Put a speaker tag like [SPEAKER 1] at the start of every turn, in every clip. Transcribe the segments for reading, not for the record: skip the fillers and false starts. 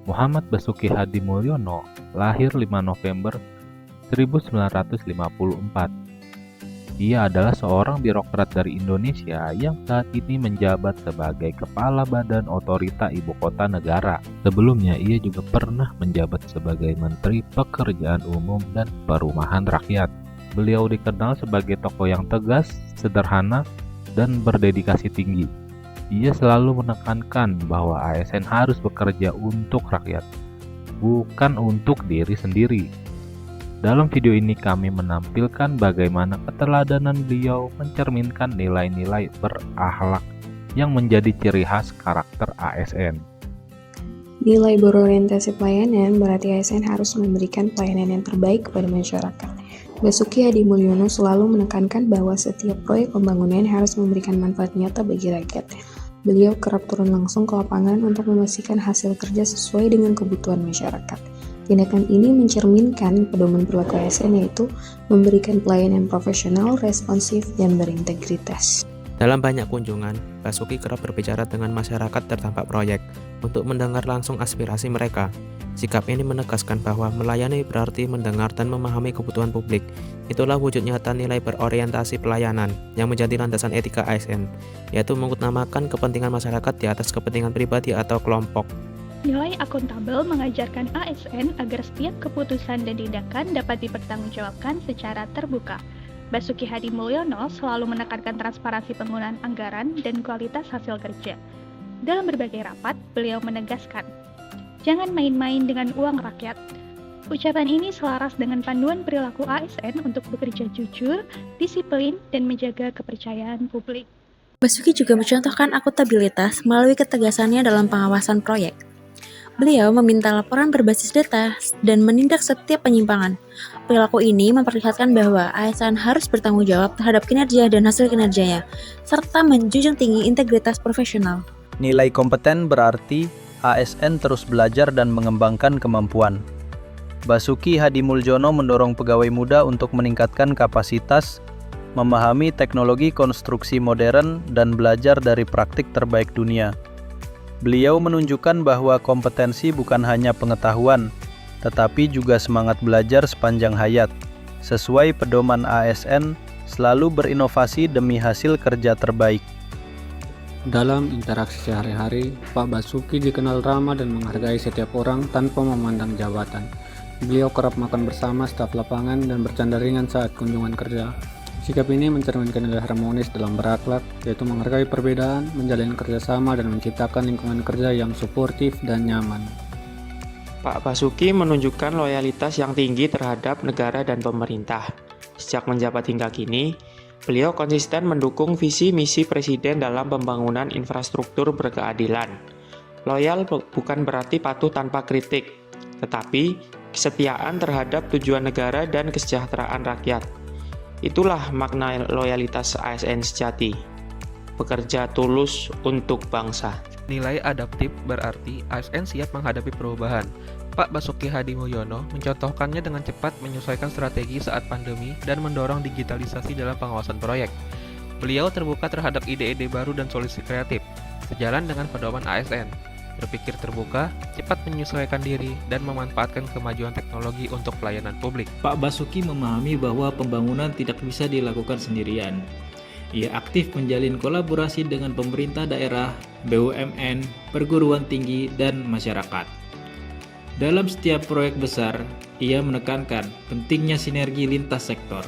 [SPEAKER 1] Muhammad Basuki Hadimulyono lahir 5 November 1954. Ia adalah seorang birokrat dari Indonesia yang saat ini menjabat sebagai Kepala Badan Otorita Ibu Kota Negara. Sebelumnya, ia juga pernah menjabat sebagai Menteri Pekerjaan Umum dan Perumahan Rakyat. Beliau dikenal sebagai tokoh yang tegas, sederhana, dan berdedikasi tinggi. Ia selalu menekankan bahwa ASN harus bekerja untuk rakyat, bukan untuk diri sendiri. Dalam video ini kami menampilkan bagaimana keteladanan beliau mencerminkan nilai-nilai berakhlak yang menjadi ciri khas karakter ASN.
[SPEAKER 2] Nilai berorientasi pelayanan berarti ASN harus memberikan pelayanan yang terbaik kepada masyarakat. Basuki Hadimulyono selalu menekankan bahwa setiap proyek pembangunan harus memberikan manfaat nyata bagi rakyat. Beliau kerap turun langsung ke lapangan untuk memastikan hasil kerja sesuai dengan kebutuhan masyarakat. Tindakan ini mencerminkan pedoman perilaku ASN, yaitu memberikan pelayanan profesional, responsif, dan berintegritas.
[SPEAKER 3] Dalam banyak kunjungan, Basuki kerap berbicara dengan masyarakat terdampak proyek untuk mendengar langsung aspirasi mereka. Sikap ini menegaskan bahwa melayani berarti mendengar dan memahami kebutuhan publik. Itulah wujud nyata nilai berorientasi pelayanan yang menjadi landasan etika ASN, yaitu mengutamakan kepentingan masyarakat di atas kepentingan pribadi atau kelompok.
[SPEAKER 4] Nilai akuntabel mengajarkan ASN agar setiap keputusan dan tindakan dapat dipertanggungjawabkan secara terbuka. Basuki Hadimulyono selalu menekankan transparansi penggunaan anggaran dan kualitas hasil kerja. Dalam berbagai rapat, beliau menegaskan, jangan main-main dengan uang rakyat. Ucapan ini selaras dengan panduan perilaku ASN untuk bekerja jujur, disiplin, dan menjaga kepercayaan publik.
[SPEAKER 5] Basuki juga mencontohkan akuntabilitas melalui ketegasannya dalam pengawasan proyek. Beliau meminta laporan berbasis data dan menindak setiap penyimpangan. Perilaku ini memperlihatkan bahwa ASN harus bertanggung jawab terhadap kinerja dan hasil kinerjanya, serta menjunjung tinggi integritas profesional.
[SPEAKER 6] Nilai kompeten berarti ASN terus belajar dan mengembangkan kemampuan. Basuki Hadimulyono mendorong pegawai muda untuk meningkatkan kapasitas, memahami teknologi konstruksi modern, dan belajar dari praktik terbaik dunia. Beliau menunjukkan bahwa kompetensi bukan hanya pengetahuan, tetapi juga semangat belajar sepanjang hayat. Sesuai pedoman ASN, selalu berinovasi demi hasil kerja terbaik.
[SPEAKER 7] Dalam interaksi sehari-hari, Pak Basuki dikenal ramah dan menghargai setiap orang tanpa memandang jabatan. Beliau kerap makan bersama staf lapangan dan bercanda ringan saat kunjungan kerja. Sikap ini mencerminkan nilai harmonis dalam berakhlak, yaitu menghargai perbedaan, menjalin kerjasama, dan menciptakan lingkungan kerja yang suportif dan nyaman.
[SPEAKER 3] Pak Basuki menunjukkan loyalitas yang tinggi terhadap negara dan pemerintah. Sejak menjabat hingga kini, beliau konsisten mendukung visi misi Presiden dalam pembangunan infrastruktur berkeadilan. Loyal bukan berarti patuh tanpa kritik, tetapi kesetiaan terhadap tujuan negara dan kesejahteraan rakyat. Itulah makna loyalitas ASN sejati, bekerja tulus untuk bangsa.
[SPEAKER 8] Nilai adaptif berarti ASN siap menghadapi perubahan. Pak Basuki Hadimulyono mencontohkannya dengan cepat menyesuaikan strategi saat pandemi dan mendorong digitalisasi dalam pengawasan proyek. Beliau terbuka terhadap ide-ide baru dan solusi kreatif, sejalan dengan pedoman ASN. Berpikir terbuka, cepat menyesuaikan diri, dan memanfaatkan kemajuan teknologi untuk pelayanan publik.
[SPEAKER 9] Pak Basuki memahami bahwa pembangunan tidak bisa dilakukan sendirian. Ia aktif menjalin kolaborasi dengan pemerintah daerah, BUMN, perguruan tinggi, dan masyarakat. Dalam setiap proyek besar, ia menekankan pentingnya sinergi lintas sektor.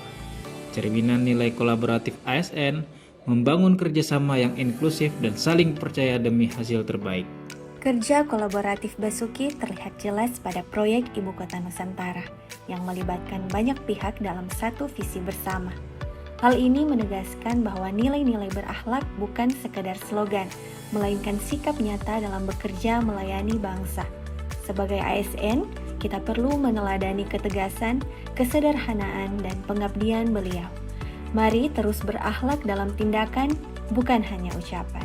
[SPEAKER 9] Cerminan nilai kolaboratif ASN membangun kerjasama yang inklusif dan saling percaya demi hasil terbaik.
[SPEAKER 10] Kerja kolaboratif Basuki terlihat jelas pada proyek Ibu Kota Nusantara yang melibatkan banyak pihak dalam satu visi bersama. Hal ini menegaskan bahwa nilai-nilai berakhlak bukan sekedar slogan, melainkan sikap nyata dalam bekerja melayani bangsa. Sebagai ASN, kita perlu meneladani ketegasan, kesederhanaan, dan pengabdian beliau. Mari terus berakhlak dalam tindakan, bukan hanya ucapan.